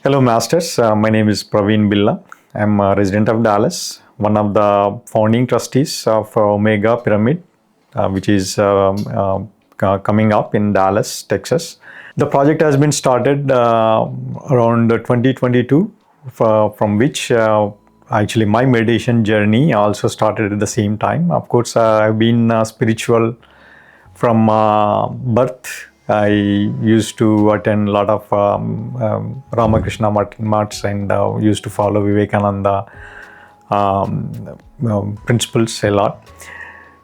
Hello, Masters. My name is Praveen Billa. I'm a resident of Dallas, one of the founding trustees of Omega Pyramid, which is coming up in Dallas, Texas. The project has been started around 2022, from which actually my meditation journey also started at the same time. Of course, I've been spiritual from birth. I used to attend a lot of Ramakrishna mats and used to follow Vivekananda principles a lot.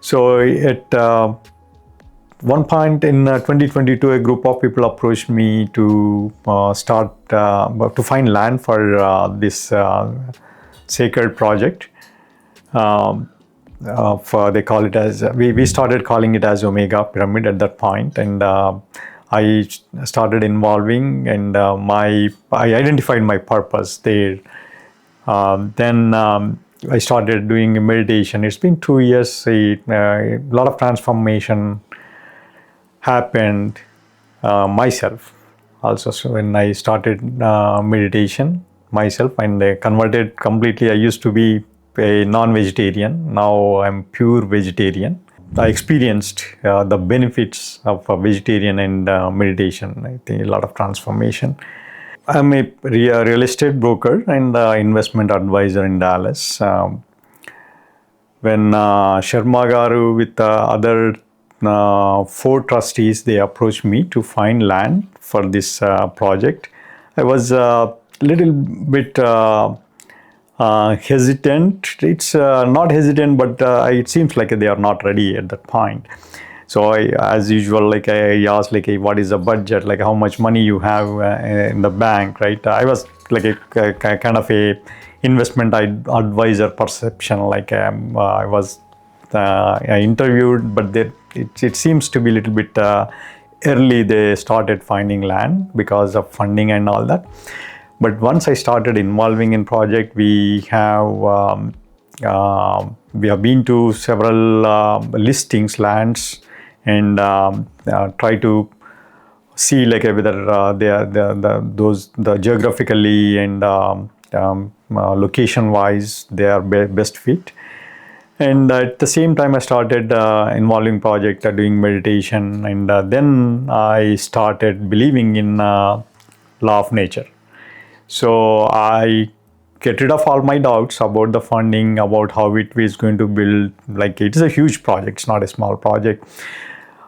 So at one point in 2022, a group of people approached me to to find land for this sacred project. They call it as we started calling it as Omega Pyramid at that point, and I started involving, and I identified my purpose there. Then I started doing meditation. It's been 2 years. A lot of transformation happened myself also. So when I started meditation myself and I converted completely, I used to be a non-vegetarian. Now I'm pure vegetarian. I experienced the benefits of vegetarian and meditation. I think a lot of transformation. I'm a real estate broker and investment advisor in Dallas. When Sharma Garu with other 4 trustees, they approached me to find land for this project. I was a little bit hesitant. It's not hesitant, but it seems like they are not ready at that point. So as usual, I asked, what is the budget? Like, how much money you have in the bank, right? I was like a kind of a investment advisor perception. I was I interviewed, but it seems to be a little bit early. They started finding land because of funding and all that. But once I started involving in project, we have been to several listings, lands, and try to see whether they are the geographically and location wise they are best fit. And at the same time, I started involving project, doing meditation, and then I started believing in law of nature. So I get rid of all my doubts about the funding, about how it is going to build. Like, it is a huge project, it's not a small project.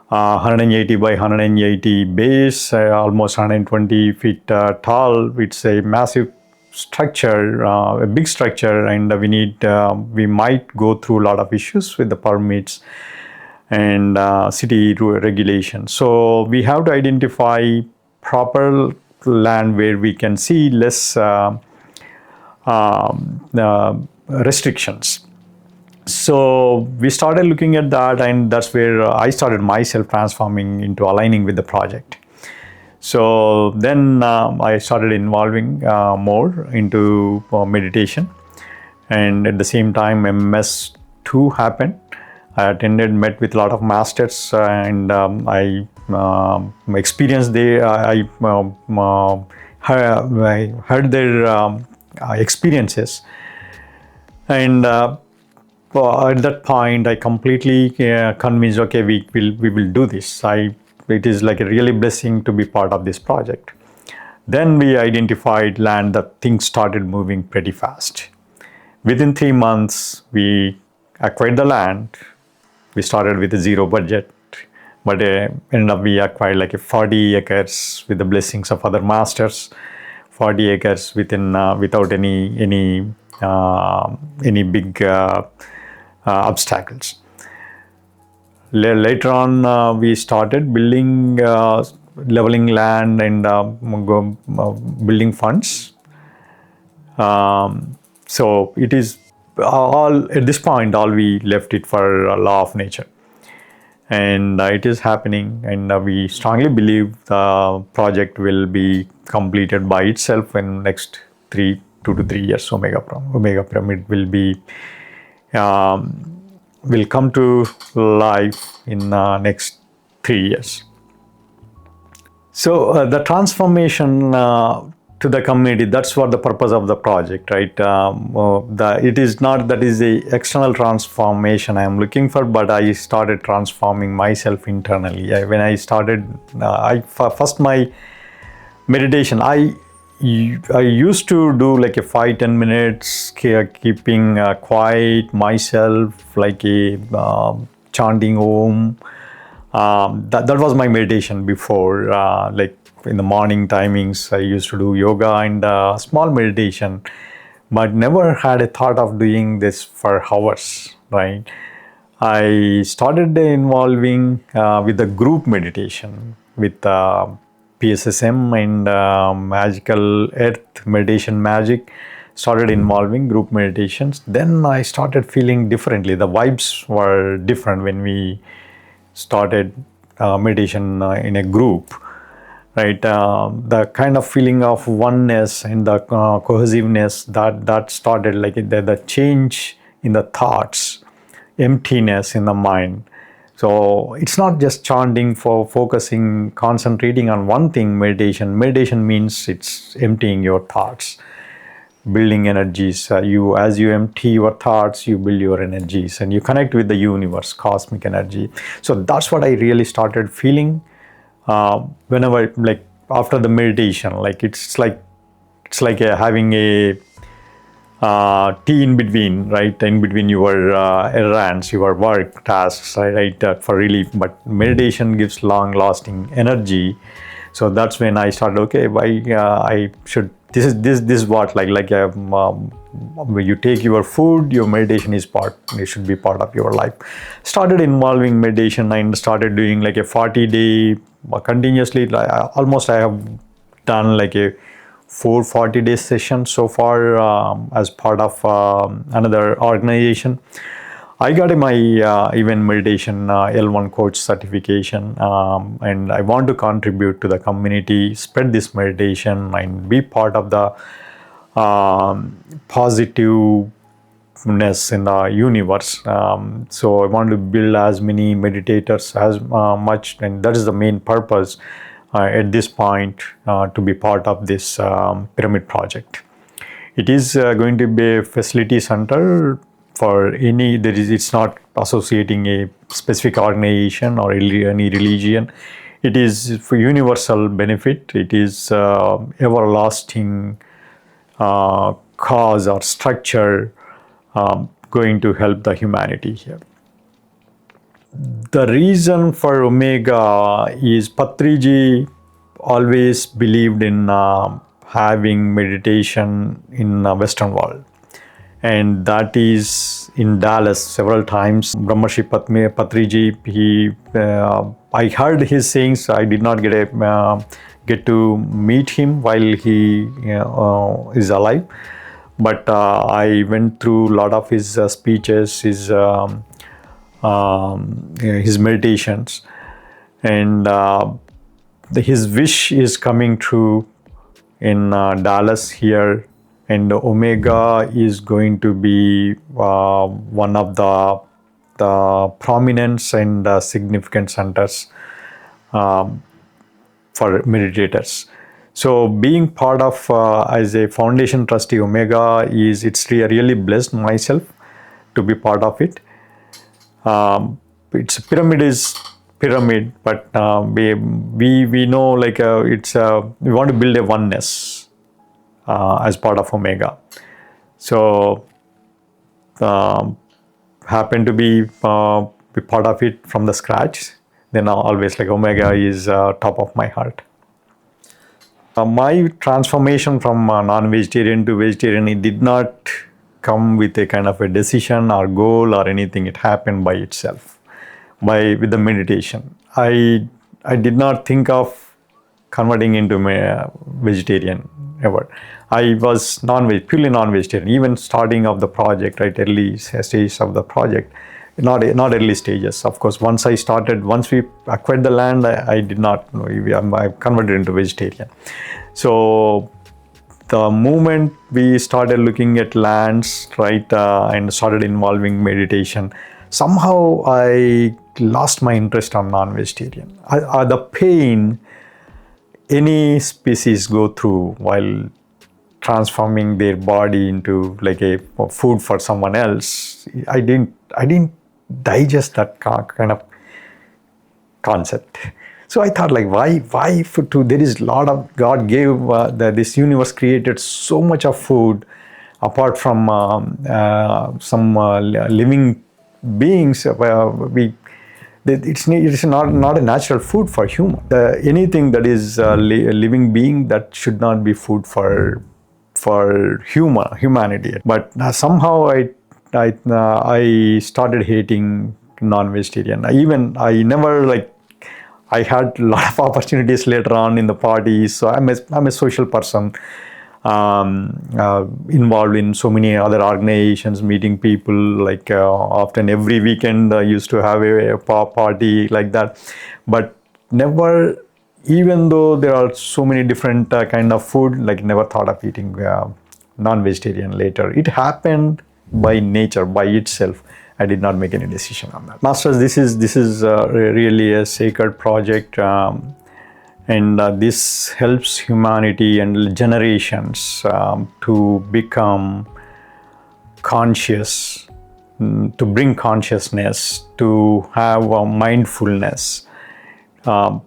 180 by 180 base, almost 120 feet tall. It's a massive structure, a big structure, and we might go through a lot of issues with the permits and city regulations. So we have to identify proper land where we can see less restrictions. So we started looking at that, and that's where I started myself transforming into aligning with the project. So then I started involving more into meditation, and at the same time MS2 happened. I met with a lot of masters, and I experienced I heard their experiences, and at that point I completely convinced, okay, we will do this. It is like a really blessing to be part of this project. Then we identified land. That things started moving pretty fast. Within 3 months we acquired the land. We started with a zero budget, but ended up we acquired like 40 acres with the blessings of other masters. 40 acres without any big obstacles. Later on, we started building, leveling land, and building funds. So it is all at this point. All we left it for law of nature, and it is happening. And we strongly believe the project will be completed by itself in next 2 to 3 years. Omega Pyramid will come to life in next 3 years. So the transformation to the community. That's what the purpose of the project, right? It is not that is the external transformation I am looking for, but I started transforming myself internally. When I started, first my meditation, I used to do like a 5-10 minutes, keeping quiet myself, like a chanting Om. That was my meditation before, like in the morning timings. I used to do yoga and small meditation, but never had a thought of doing this for hours, right? I started involving with the group meditation with PSSM and Magical Earth Meditation Magic. Started involving group meditations. Then I started feeling differently. The vibes were different when we started meditation in a group, right? The kind of feeling of oneness and the cohesiveness that started, like the change in the thoughts, emptiness in the mind. So it's not just chanting for focusing, concentrating on one thing. Meditation means it's emptying your thoughts, building energies. As you empty your thoughts, you build your energies, and you connect with the universe, cosmic energy. So that's what I really started feeling whenever, like after the meditation. Like it's like having a tea in between, right? In between your errands, your work tasks, right? For relief. But meditation gives long-lasting energy. So that's when I started. Okay, I should. This is what when you take your food, your meditation is part. It should be part of your life. Started involving meditation and started doing like a 40-day continuously. Almost I have done like a 40-day session so far as part of another organization. I got my even meditation L1 coach certification, and I want to contribute to the community, spread this meditation, and be part of the positiveness in the universe. So I want to build as many meditators as much, and that is the main purpose at this point to be part of this pyramid project. It is going to be a facility center for any. It's not associating a specific organization or any religion. It is for universal benefit. It is everlasting cause or structure going to help the humanity here. The reason for Omega is Patriji always believed in having meditation in the Western world. And that is in Dallas several times. Brahmarshi Patriji, I heard his sayings. I did not get to meet him while he is alive. But I went through a lot of his speeches, his meditations, and his wish is coming true in Dallas here, and Omega is going to be one of the prominent and significant centers for meditators. So being part of as a foundation trustee Omega it's really blessed myself to be part of it. It's pyramid, but we know like we want to build a oneness as part of Omega. So happen to be part of it from the scratch. Then always like Omega is top of my heart. My transformation from non-vegetarian to vegetarian, it did not come with a kind of a decision or goal or anything. It happened by itself, with the meditation. I did not think of converting into vegetarian ever. I was purely non-vegetarian, even starting of the project, right, early stages of the project. Not early stages, of course. Once we acquired the land, I did not know. I converted into vegetarian. So the moment we started looking at lands, right, and started involving meditation, somehow I lost my interest on non-vegetarian. The pain any species go through while transforming their body into like a food for someone else, I didn't digest that kind of concept. So I thought, like, why food too? There is a lot of, God gave this universe created so much of food apart from some living beings. It's not a natural food for human. Anything that is a living being, that should not be food for humanity. But somehow I started hating non-vegetarian. I never like. I had a lot of opportunities later on in the parties. So I'm a social person, involved in so many other organizations, meeting people. Like often every weekend, I used to have a party like that. But never, even though there are so many different kind of food, like never thought of eating non-vegetarian later. It happened by nature, by itself. I did not make any decision on that. Masters, this is really a sacred project, and this helps humanity and generations to become conscious, to bring consciousness, to have mindfulness, and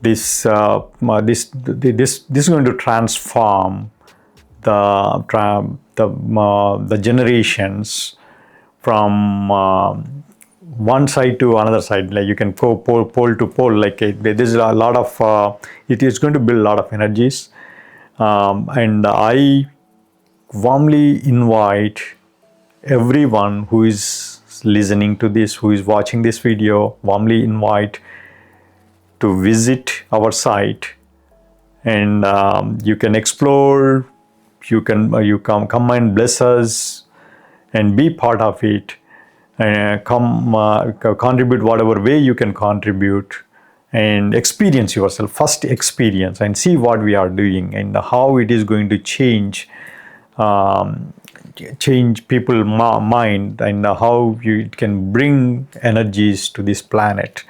this is going to transform the generations from one side to another side. Like you can go pole to pole. Like there's a lot of it is going to build a lot of energies, and I warmly invite everyone who is listening to this, who is watching this video, warmly invite to visit our site, and you can explore. You come and bless us and be part of it. Contribute whatever way you can contribute, and experience yourself. First experience and see what we are doing and how it is going to change people's mind, and how it can bring energies to this planet.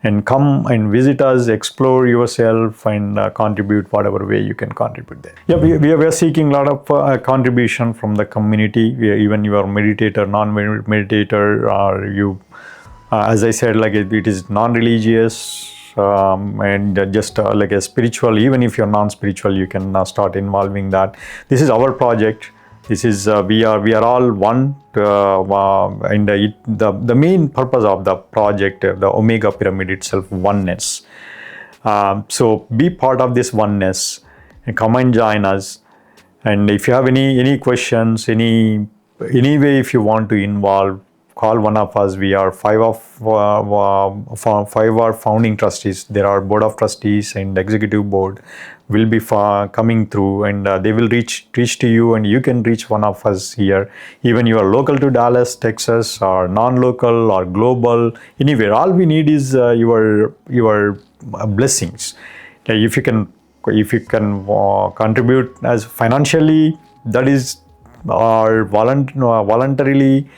And come and visit us, explore yourself, and contribute whatever way you can contribute there. Yeah, we are seeking a lot of contribution from the community. Even you are meditator, non-meditator, or you, as I said, like it is non-religious, and just like a spiritual. Even if you're non-spiritual, you can start involving that. This is our project. This is we are all one, and the main purpose of the project, the Omega Pyramid itself, oneness. So be part of this oneness, and come and join us. And if you have any questions, any way, if you want to involve, call one of us. We are five are founding trustees. There are board of trustees and executive board will be coming through, and they will reach to you, and you can reach one of us here. Even you are local to Dallas, Texas, or non-local or global, anywhere. All we need is your blessings. If you can contribute as financially, that is, or voluntarily,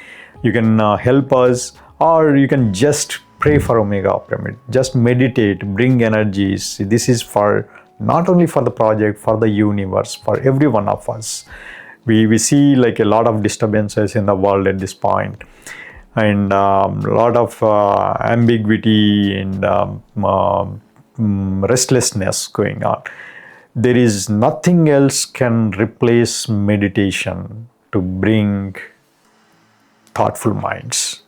you can help us, or you can just pray for Omega Pyramid. Just meditate, bring energies. This is for not only for the project, for the universe, for every one of us. We see like a lot of disturbances in the world at this point, and a lot of ambiguity and restlessness going on. There is nothing else can replace meditation to bring thoughtful minds,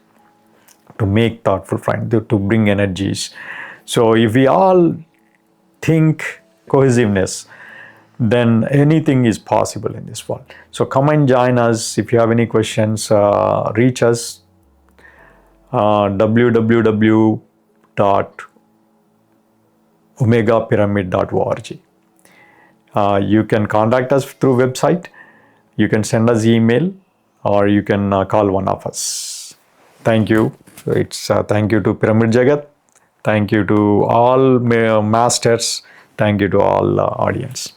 to make thoughtful minds, to bring energies. So if we all think cohesiveness, then anything is possible in this world. So come and join us. If you have any questions, reach us, www.omegapyramid.org. You can contact us through website, you can send us email, or you can call one of us. Thank you. It's thank you to Pyramid Jagat. Thank you to all masters. Thank you to all audience.